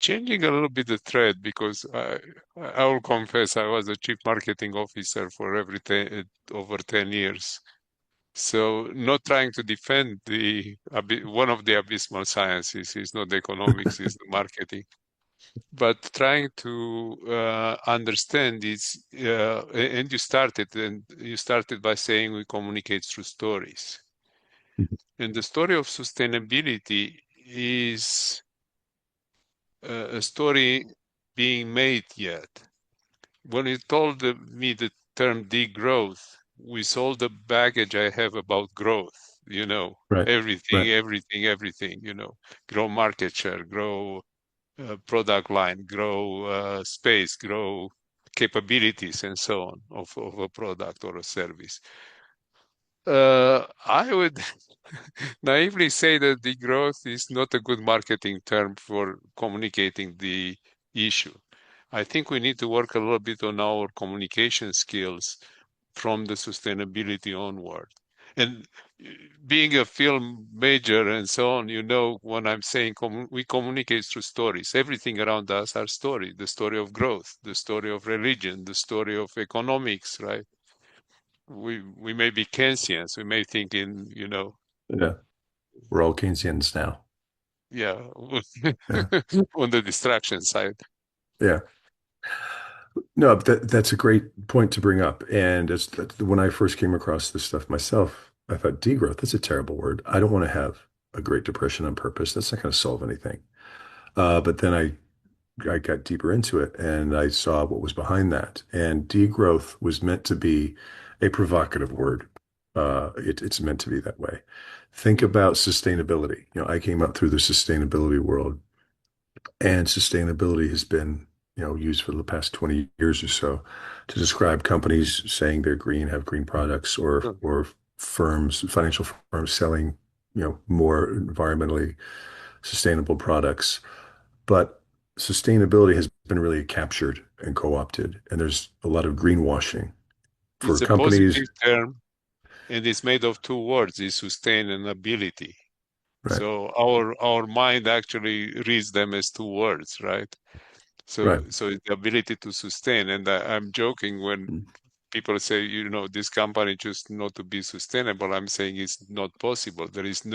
changing a little bit the thread because I will confess I was a chief marketing officer for over 10 years. So not trying to defend one of the abysmal sciences is not economics, is the marketing, but trying to understand is, and you started by saying we communicate through stories. And the story of sustainability is a story being made yet. When you told me the term degrowth, with all the baggage I have about growth, Right, right. everything, grow market share, grow product line, grow space, grow capabilities, and so on of a product or a service. I would naively say that degrowth is not a good marketing term for communicating the issue. I think we need to work a little bit on our communication skills from the sustainability onward. And being a film major and so on, when I'm saying we communicate through stories, everything around us are stories, the story of growth, the story of religion, the story of economics, right? We may be Keynesians, we may think Yeah, we're all Keynesians now. yeah, Yeah, on the distraction side. yeah. No, that's a great point to bring up. And when I first came across this stuff myself, I thought degrowth, that's a terrible word. I don't want to have a Great Depression on purpose. That's not going to solve anything. But then I got deeper into it and I saw what was behind that. And degrowth was meant to be a provocative word. It's meant to be that way. Think Mm. about sustainability. I came up through the sustainability world, and sustainability has been, used for the past 20 years or so to describe companies saying they're green, have green products, or firms, financial firms selling, more environmentally sustainable products. But sustainability has been really captured and co-opted, and there's a lot of greenwashing for It's a companies. positive term, and it's made of two words, is sustainability. Right, So our mind actually reads them as two words, right? right. So it's the ability to sustain. And I'm joking when people say, this company just not to be sustainable. I'm saying it's not possible. There is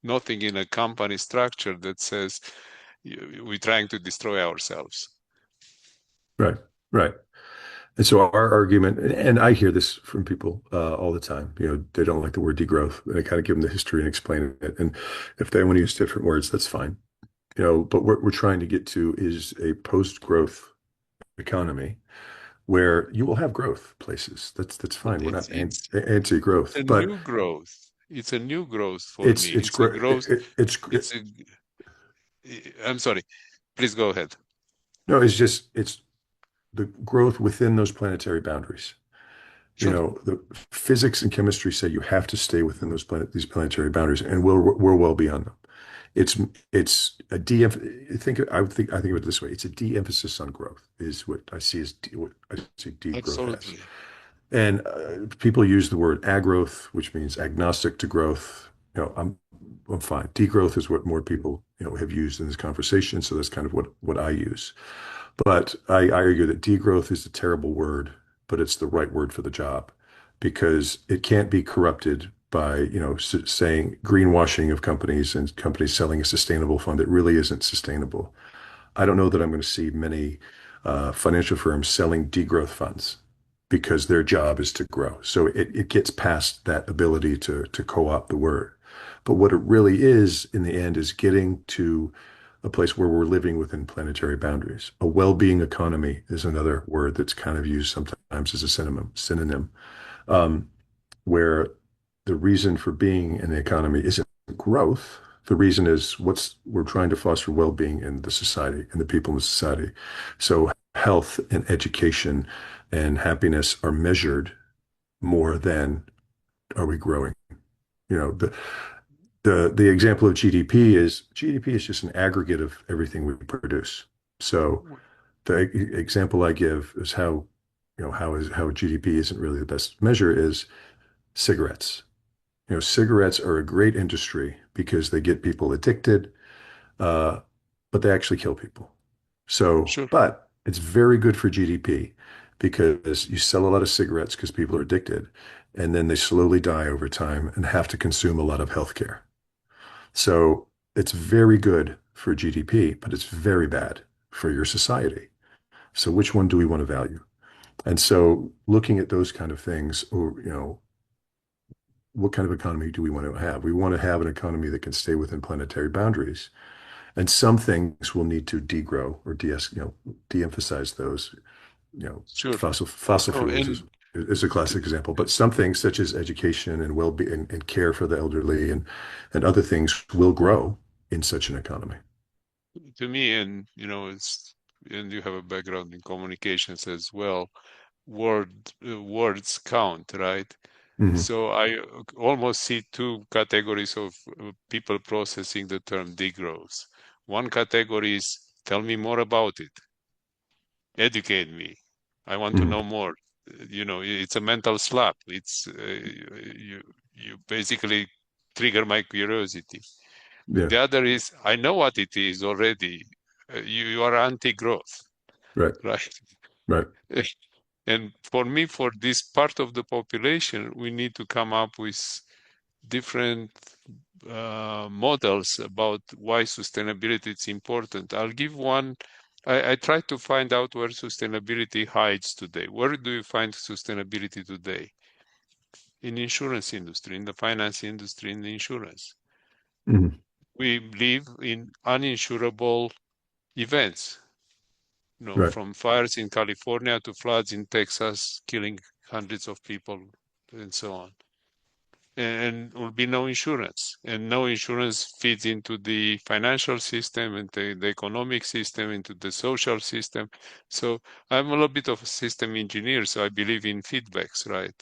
nothing in a company structure that says we're trying to destroy ourselves. Right, right. And so our argument, and I hear this from people all the time, they don't like the word degrowth. And I kind of give them the history and explain it. And if they want to use different words, that's fine. But what we're trying to get to is a post-growth economy where you will have growth places. That's But fine. We're it's not it's it's anti-growth, a but new growth. It's a new growth for it's me. it's It's a gr- growth. it's It's a. I'm sorry. Please go ahead. no, it's the growth within those planetary boundaries. Sure. The physics and chemistry say you have to stay within these planetary boundaries, and we're well beyond them. It's it's a de I think of it this way. It's a de-emphasis on growth is what I see what I see degrowth as. Absolutely. And people use the word agrowth, which means agnostic to growth. I'm fine. Degrowth is what more people have used in this conversation, so that's kind of what I use. But I argue that degrowth is a terrible word, but it's the right word for the job because it can't be corrupted by, saying greenwashing of companies and companies selling a sustainable fund that really isn't sustainable. I don't know that I'm going to see many financial firms selling degrowth funds because their job is to grow. So it gets past that ability to co-opt the word. But what it really is in the end is getting to a place where we're living within planetary boundaries. A well-being economy is another word that's kind of used sometimes as a synonym, um, where the reason for being in the economy isn't growth. The reason is we're trying to foster well-being in the society and the people in the society. So health and education and happiness are measured more than are we growing. You know, the example of GDP is just an aggregate of everything we produce. So the example I give is how GDP isn't really the best measure is cigarettes. Cigarettes are a great industry because they get people addicted, uh, but they actually kill people. So, Sure. but it's very good for GDP because you sell a lot of cigarettes because people are addicted, and then they slowly die over time and have to consume a lot of healthcare. So it's very good for GDP, but it's very bad for your society. So which one do we want to value? And so looking at those kind of things, or, what kind of economy do we want to have? We want to have an economy that can stay within planetary boundaries. And some things will need to degrow or de-emphasize those. Sure. Fossil Oh, fuels is a to, classic example, but some things such as education and well-being and care for the elderly and other things will grow in such an economy. to me, and and you have a background in communications as well. Words count, right? Mhm. So I almost see two categories of people processing the term degrowth. One category is tell me more about it, educate me. I want to Mhm. know more. It's a mental slap. It's you basically trigger my curiosity. Yeah, The other is I know what it is already. You are anti-growth, right, right? right. And for me, for this part of the population, we need to come up with different models about why sustainability is important. I'll give one. I try to find out where sustainability hides today. Where do you find sustainability today? In insurance industry, in the finance industry, in the insurance. Mhm. We live in uninsurable events, Right, from fires in California to floods in Texas, killing hundreds of people and so on. And will be no insurance. And no insurance feeds into the financial system, and the economic system, into the social system. So I'm a little bit of a system engineer, so I believe in feedbacks, right?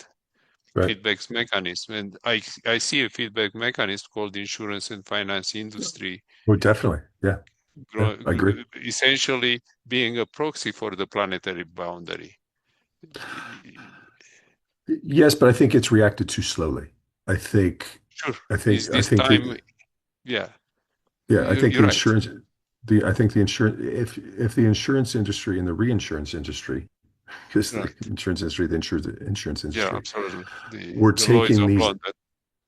right. Feedbacks mechanism. And I see a feedback mechanism called insurance and finance industry Well, definitely. Yeah, yeah, I agree. essentially being a proxy for the planetary boundary. Yes, but I think it's reacted too slowly. I think, Sure. I think, Is I this think time? the, Yeah, yeah, I think you're the right. insurance, I think the insurance, if the insurance industry and the reinsurance industry, because the Right. insurance industry, the insurance Yeah, industry, absolutely. The were the law is taking of these, London.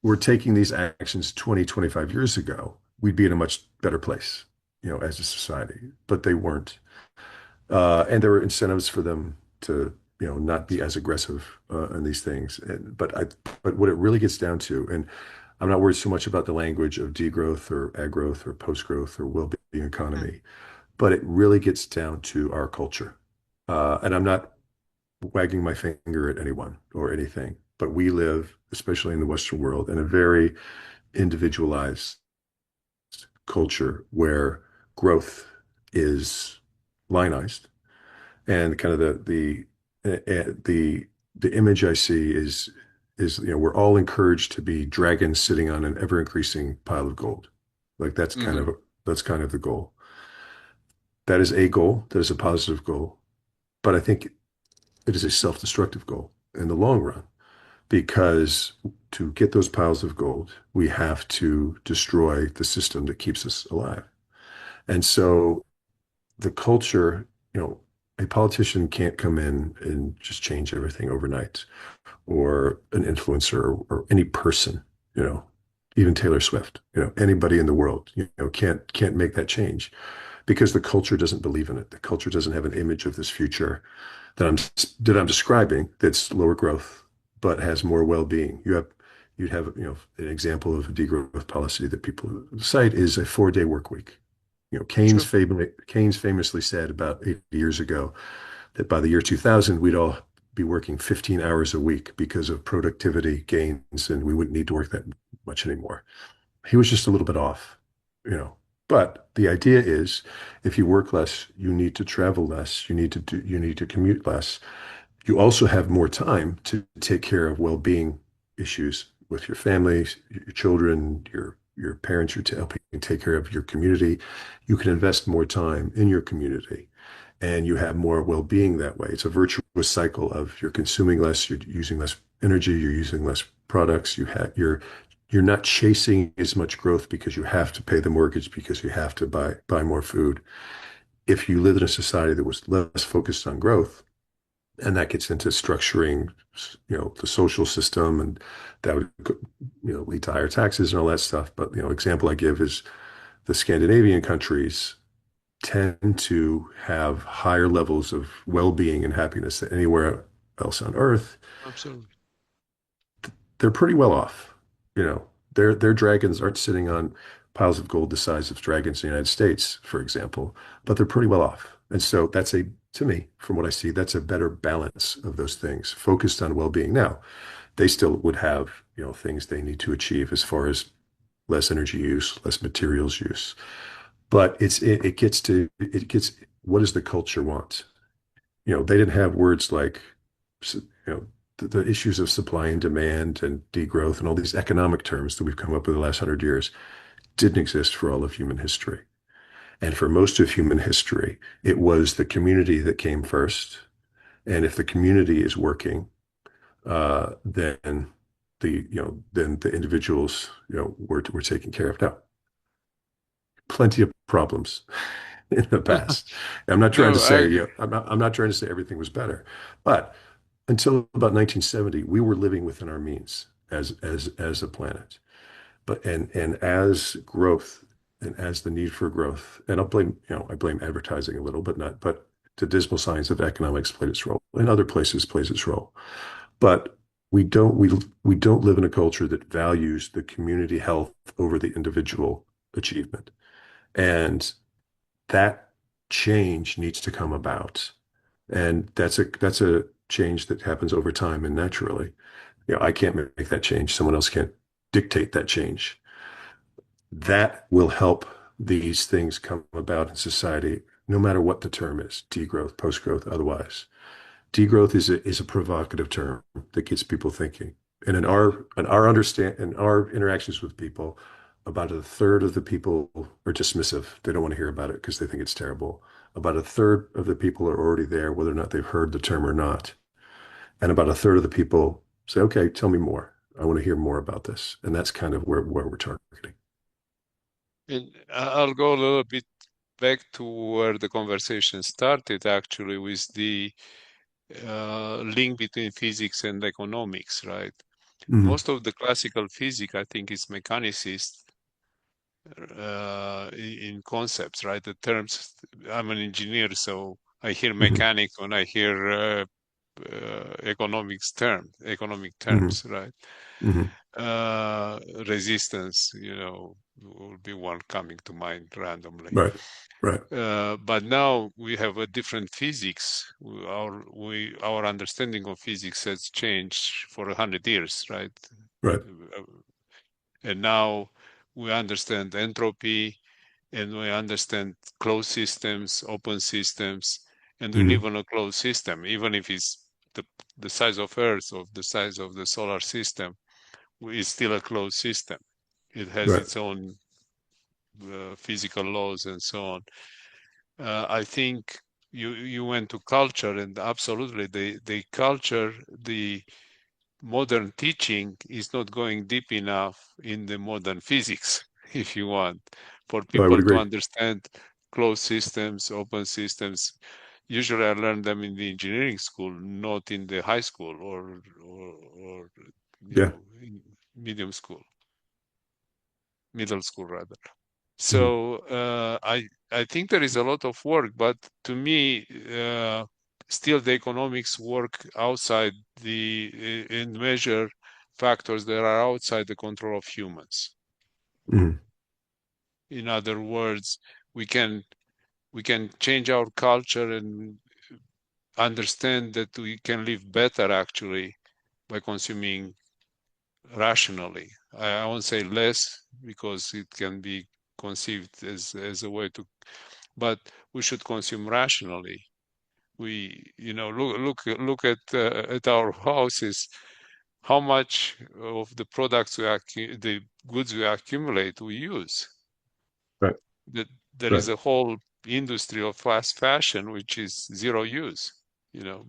were taking these actions 20, 25 years ago, we'd be in a much better place, as a society, but they weren't. And there were incentives for them to, not be as aggressive in these things. But what it really gets down to, and I'm not worried so much about the language of degrowth or ag growth or post growth or well-being Mm, economy, but it really gets down to our culture. And I'm not wagging my finger at anyone or anything, but we live, especially in the Western world, in a very individualized culture where growth is lionized and kind of the image I see is we're all encouraged to be dragons sitting on an ever increasing pile of gold. Like mhm. that's kind of the goal. That is a goal. That is a positive goal. But I think it is a self-destructive goal in the long run because to get those piles of gold, we have to destroy the system that keeps us alive. And so the culture, a politician can't come in and just change everything overnight, or an influencer or any person, you know, even Taylor Swift, anybody in the world, can't make that change because the culture doesn't believe in it. The culture doesn't have an image of this future that I'm describing that's lower growth but has more well-being. You'd have, an example of a degrowth policy that people cite is a 4-day work week. Sure. Keynes famously said about 80 years ago that by the year 2000, we'd all be working 15 hours a week because of productivity gains, and we wouldn't need to work that much anymore. He was just a little bit off, you know. But the idea is, if you work less, you need to travel less, you need to commute less. You also have more time to take care of well-being issues with your family, your children, your parents. You're helping take care of your community. You can invest more time in your community, and you have more well-being that way. It's a virtuous cycle of you're consuming less, you're using less energy, you're using less products. You're not chasing as much growth because you have to pay the mortgage because you have to buy more food. If you lived in a society that was less focused on growth, and that gets into structuring, the social system, and that would, lead to higher taxes and all that stuff. But, example I give is the Scandinavian countries tend to have higher levels of well-being and happiness than anywhere else on earth. Absolutely. They're pretty well off. Their dragons aren't sitting on piles of gold the size of dragons in the United States, for example, but they're pretty well off. And so to me, from what I see, that's a better balance of those things, focused on well-being. Now, they still would have, things they need to achieve as far as less energy use, less materials use. But it gets what does the culture want? They didn't have words like, the issues of supply and demand and degrowth and all these economic terms that we've come up with the last 100 years didn't exist for all of human history. And for most of human history, it was the community that came first. And if the community is working, then the individuals, were taken care of. Now, plenty of problems in the past. I'm not trying to No, say, I I'm not trying to say everything was better, but until about 1970, we were living within our means as a planet. But and as growth and as the need for growth, and I blame advertising a little, but the dismal science of economics played its role, and other places plays its role. But we don't live in a culture that values the community health over the individual achievement. And that change needs to come about. And that's a change that happens over time and naturally. I can't make that change. Someone else can't dictate that change. That will help these things come about in society, no matter what the term is, degrowth, post-growth, otherwise. Degrowth is a provocative term that gets people thinking. And in our interactions with people, about a third of the people are dismissive. They don't want to hear about it because they think it's terrible. About a third of the people are already there, whether or not they've heard the term or not. And about a third of the people say, okay, tell me more. I want to hear more about this. And that's kind of where we're targeting. and I'll go a little bit back to where the conversation started, actually, with the link between physics and economics, right? Mm, Most of the classical physics, I think, is mechanicist in concepts, right? The terms. I'm an engineer, so I hear mm, mechanics when I hear economic mm, terms, right? mm. Resistance, will be one coming to mind randomly. Right, right, But now we have a different physics. Our understanding of physics has changed for 100 years, right? right. Uh, And now we understand entropy, and we understand closed systems, open systems, and we live Mm, on a closed system, even if it's the the size of Earth or the size of the solar system, it's still a closed system. It has right. its own physical laws and so on. I think you went to culture, and absolutely, the culture, the modern teaching is not going deep enough in the modern physics, if you want, for Oh, I would people to agree. understand closed systems, open systems. Usually, I learned them in the engineering school, not in the high school or Yeah. in middle school rather. Mm, So I think there is a lot of work, but to me, still the economics work outside and measure factors that are outside the control of humans. mm, In other words, we can we can change our culture and understand that we can live better actually by consuming rationally. I won't say less because it can be conceived as a way to, but we should consume rationally. Look at our houses. How much of the products the goods we accumulate, we use. right, That there right, is a whole industry of fast fashion which is zero use.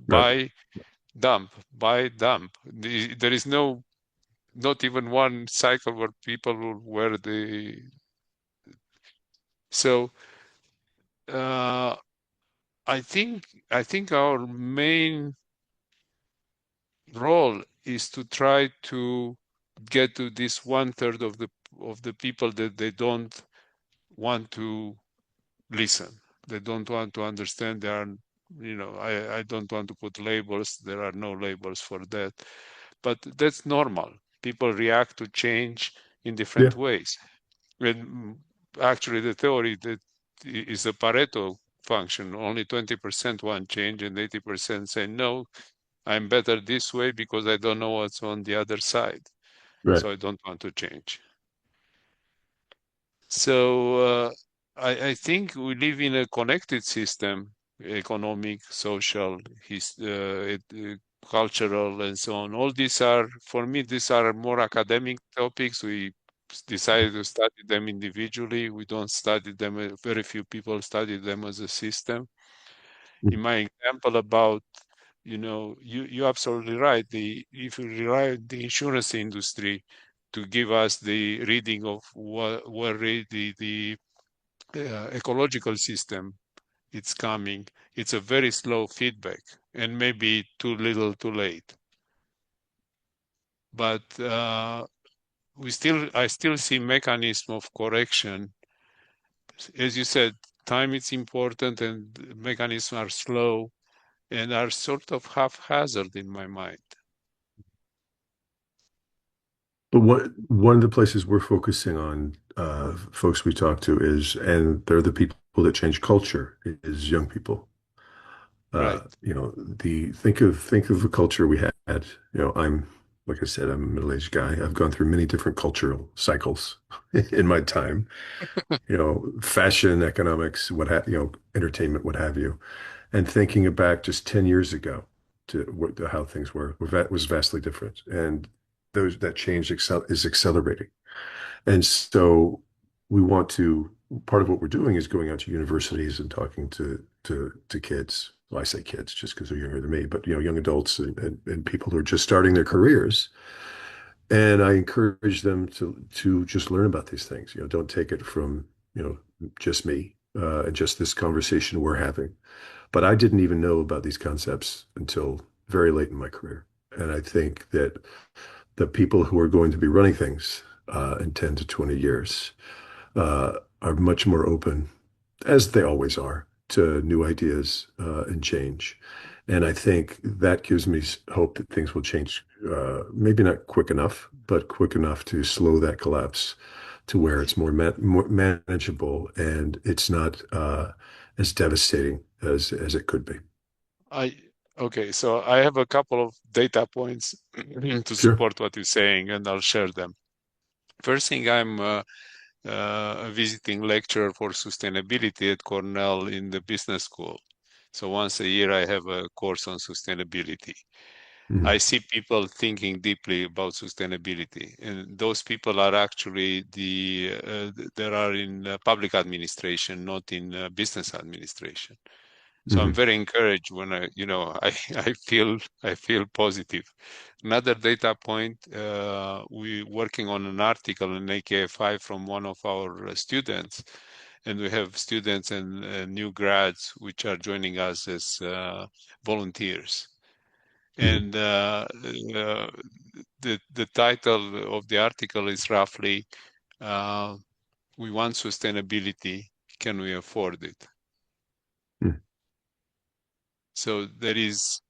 right, Buy, dump. There is not even one cycle where people will wear the. So uh, I think our main role is to try to get to this one third of the people that they don't want to listen. They don't want to understand. There are, I don't want to put labels. There are no labels for that. But that's normal. People react to change in Yeah, different ways. And actually, the theory that is a Pareto function. Only 20% want change and 80% say, no, I'm better this way because I don't know what's on the other side. right. So I don't want to change. So I think we live in a connected system, economic, social, cultural, and so on. All these are, for me, these are more academic topics. We decided to study them individually. We don't study them, very few people study them as a system. In my example about, you're absolutely right. If you rely on the insurance industry to give us the reading of what really the ecological system it's coming, it's a very slow feedback and maybe too little, too late. But I still see mechanism of correction. As you said, time is important and mechanisms are slow and are sort of haphazard in my mind. But one of the places we're focusing on, folks we talk to is, and they're the people that change culture, is young people. Right. The think of the culture we had. I'm like I said, I'm a middle-aged guy. I've gone through many different cultural cycles in my time. Fashion, economics, entertainment, what have you. And thinking back just 10 years ago to how things was vastly different. And that change is accelerating. And so part of what we're doing is going out to universities and talking to kids. Well, I say kids just because they're younger than me, but young adults and people who are just starting their careers. And I encourage them to just learn about these things. Don't take it from, just me and just this conversation we're having. But I didn't even know about these concepts until very late in my career. And I think that the people who are going to be running things in 10 to 20 years are much more open, as they always are, to new ideas and change. And I think that gives me hope that things will change, maybe not quick enough, but quick enough to slow that collapse to where it's more manageable and it's not as devastating as it could be. I Okay, so I have a couple of data points to Sure. support what you're saying, and I'll share them. First thing, I'm a visiting lecturer for sustainability at Cornell in the business school. So once a year, I have a course on sustainability. I Mhm. see people thinking deeply about sustainability, and those people are actually there are in public administration, not in business administration. So I'm Mhm. very encouraged when I feel positive. Another data point, we working on an article in AKFI from one of our students, and we have students and new grads which are joining us as volunteers. Mhm. And the title of the article is roughly, uh, "We want sustainability. Can we afford it?" Mhm. So there is,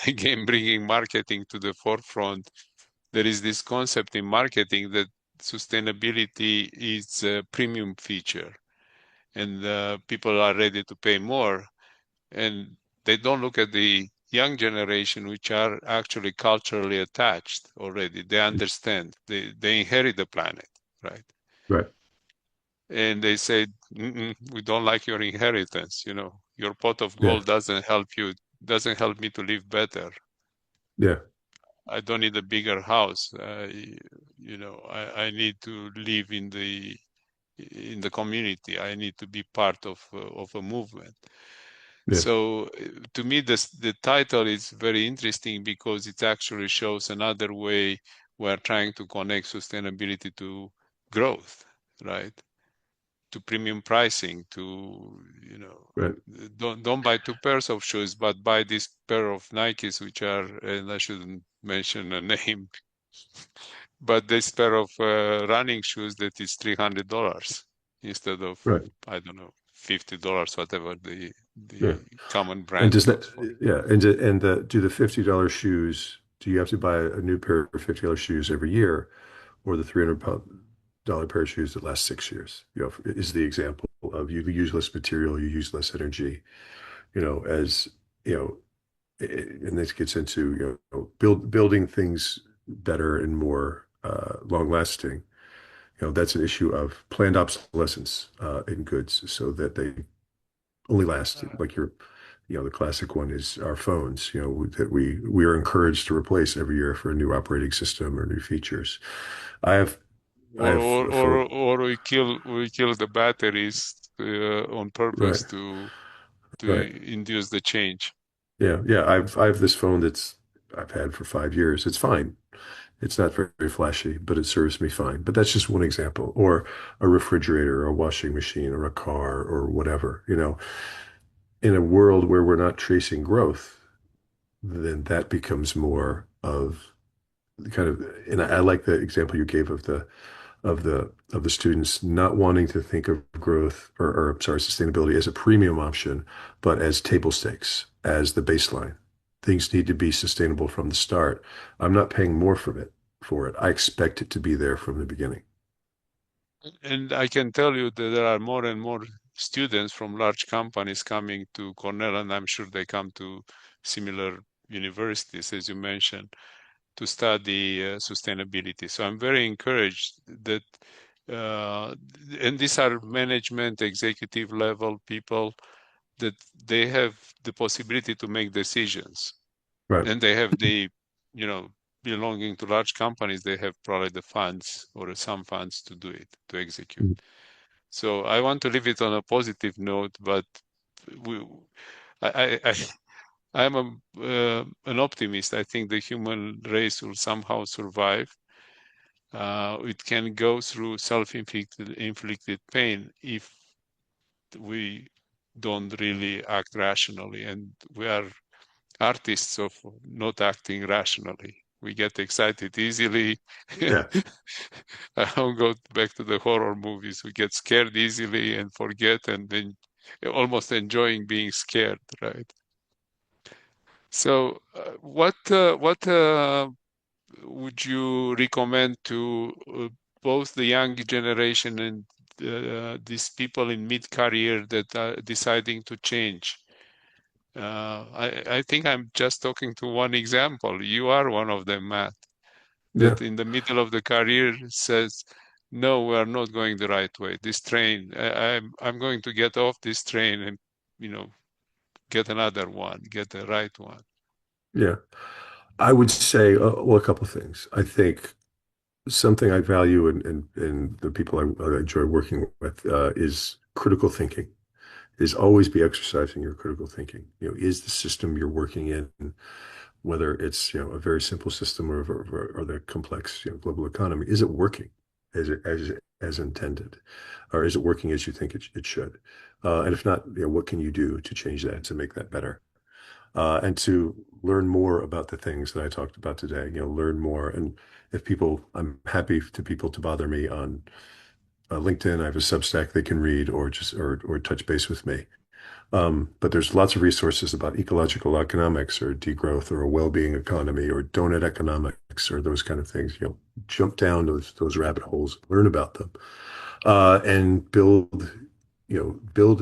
again, bringing marketing to the forefront. There is this concept in marketing that sustainability is a premium feature, and people are ready to pay more. And they don't look at the young generation, which are actually culturally attached already. They understand. They inherit the planet, right? Right. And they say, we don't like your inheritance. Your pot of Yeah. gold doesn't help you, doesn't help me to live better. Yeah. I don't need a bigger house. I need to live in the community. I need to be part of a movement. Yeah. So to me, the title is very interesting because it actually shows another way we're trying to connect sustainability to growth, right? to premium pricing, to, Right. don't buy two pairs of shoes, but buy this pair of Nikes, which are, and I shouldn't mention a name, but this pair of running shoes that is $300 instead of, Right. I don't know, $50, whatever the Yeah. common And brand does that, goes for. yeah, do the $50 shoes, do you have to buy a new pair of $50 shoes every year, or the $300 pair of shoes that last 6 years? Is the example of you use less material, you use less energy, as you know, and this gets into building things better and more long lasting. That's an issue of planned obsolescence in goods, so that they only last like the classic one is our phones, that we are encouraged to replace every year for a new operating system or new features. I have I Or have or a or, phone, or we kill the batteries on right, purpose to right. induce the change. Yeah, yeah. I have this phone I've had for 5 years. It's fine. It's not very flashy, but it serves me fine. But that's just one example. Or a refrigerator, or a washing machine, or a car, or whatever. In a world where we're not tracing growth, then that becomes more of kind of, and I like the example you gave of the students not wanting to think of growth or sorry, sustainability as a premium option, but as table stakes, as the baseline. Things need to be sustainable from the start. I'm not paying more for it. I expect it to be there from the beginning. And I can tell you that there are more and more students from large companies coming to Cornell, and I'm sure they come to similar universities, as you mentioned, to study sustainability. So I'm very encouraged that, uh, and these are management, executive level people, that they have the possibility to make decisions, Right. and they have you know, belonging to large companies, they have probably the funds or some funds to do it, to execute. So I want to leave it on a positive note, but we, I I'm an optimist. I think the human race will somehow survive. It can go through self-inflicted pain if we don't really act rationally, and we are artists of not acting rationally. We get excited easily. Yeah. I don't go back to the horror movies. We get scared easily and forget, and then almost enjoying being scared, right? So, what would you recommend to both the young generation and these people in mid-career that are deciding to change? I think I'm just talking to one example. You are one of them, Matt, Yeah. that in the middle of the career says, "No, we are not going the right way. This train, I'm going to get off this train and, you know, get another one, get the right one." Yeah. I would say, well, a couple of things. I think something I value in the people I enjoy working with is critical thinking. Is always be exercising your critical thinking. Is the system you're working in, whether it's a very simple system or the complex global economy, is it working as intended, or is it working as you think it should? And if not, what can you do to change that, to make that better? And to learn more about the things that I talked about today. Learn more. And I'm happy to people to bother me on LinkedIn. I have a Substack they can read, or just or touch base with me. But there's lots of resources about ecological economics, or degrowth, or a well-being economy, or donut economics, or those kind of things. Jump down those rabbit holes, learn about them, and build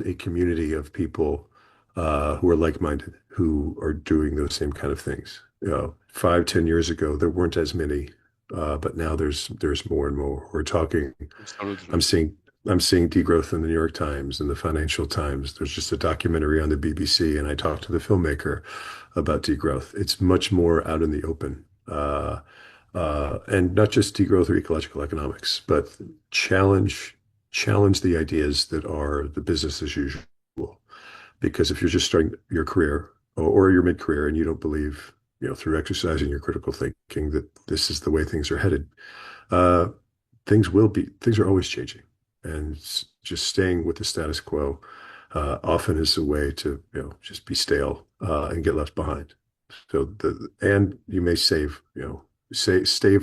a community of people who are like-minded, who are doing those same kind of things. 5, 10 years ago, there weren't as many, but now there's more and more. We're talking. I'm Absolutely. seeing I'm seeing degrowth in the New York Times and the Financial Times. There's just a documentary on the BBC, and I talked to the filmmaker about degrowth. It's much more out in the open, and not just degrowth or ecological economics, but challenge challenge the ideas that are the business as usual. Because if you're just starting your career, or your mid-career, and you don't believe, through exercising your critical thinking, that this is the way things are headed, uh, things are always changing. And just staying with the status quo often is a way to, just be stale and get left behind. And you may stave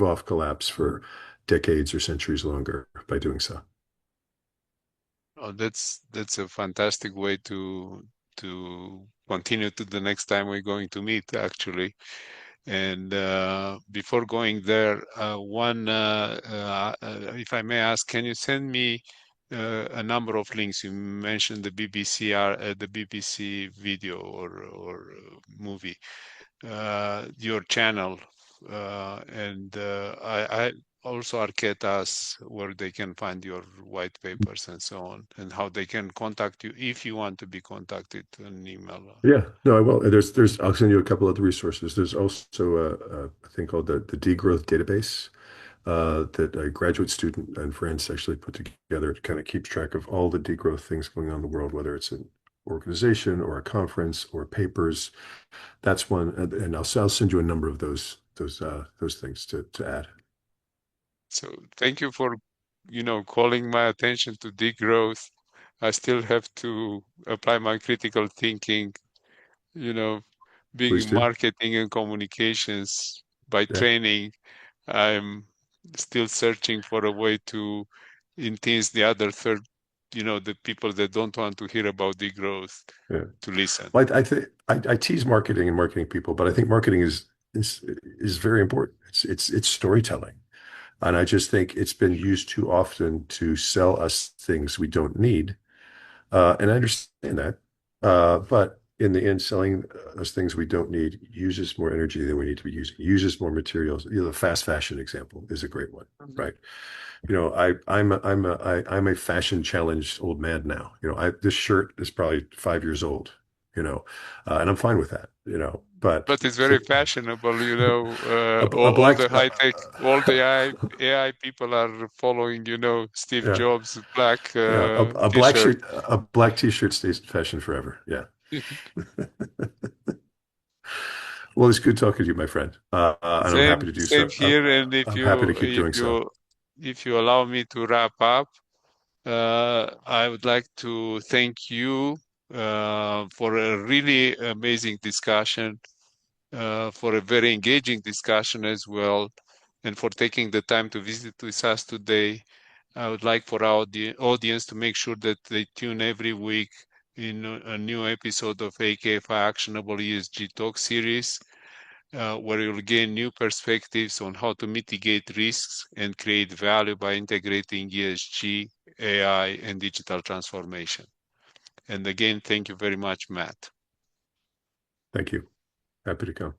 off collapse for decades or centuries longer by doing so. Oh, that's a fantastic way to continue to the next time we're going to meet, actually. And before going there, if I may ask, can you send me a number of links? You mentioned the BBC video or movie, your channel, and I also Arketas, where they can find your white papers and so on, and how they can contact you if you want to be contacted an email. Yeah, no, I will. I'll send you a couple other resources. There's also a thing called the Degrowth database that a graduate student in France actually put together. It kind of keeps track of all the degrowth things going on in the world, whether it's an organization or a conference or papers. That's one, and I'll send you a number of those things to add. So thank you for, calling my attention to degrowth. I still have to apply my critical thinking, you know, being Please in do. marketing and communications by Yeah, training. I'm still searching for a way to intense the other third, the people that don't want to hear about degrowth yeah. to listen. Well, I think I tease marketing and marketing people, but I think marketing is very important. It's storytelling. And I just think it's been used too often to sell us things we don't need. And I understand that. But in the end, selling us things we don't need uses more energy than we need to be using, uses more materials. The fast fashion example is a great one, Mhm. right? I'm a fashion challenged old man now. This shirt is probably 5 years old, and I'm fine with that, but But it's very fashionable, a all black, the high tech, all the AI people are following, Steve yeah, Jobs' black yeah, t-shirt. a black t-shirt stays in fashion forever. Yeah. Well, it's good talking to you, my friend. And I'm happy Same, to do same so. here. And if I'm happy you to keep if doing so. you if you allow me to wrap up, I would like to thank you for a really amazing discussion, for a very engaging discussion as well, and for taking the time to visit with us today. I would like for our audience to make sure that they tune every week in a new episode of AKFI Actionable ESG Talk series, where you'll gain new perspectives on how to mitigate risks and create value by integrating ESG, AI, and digital transformation. And again, thank you very much, Matt. Thank you. Happy to come.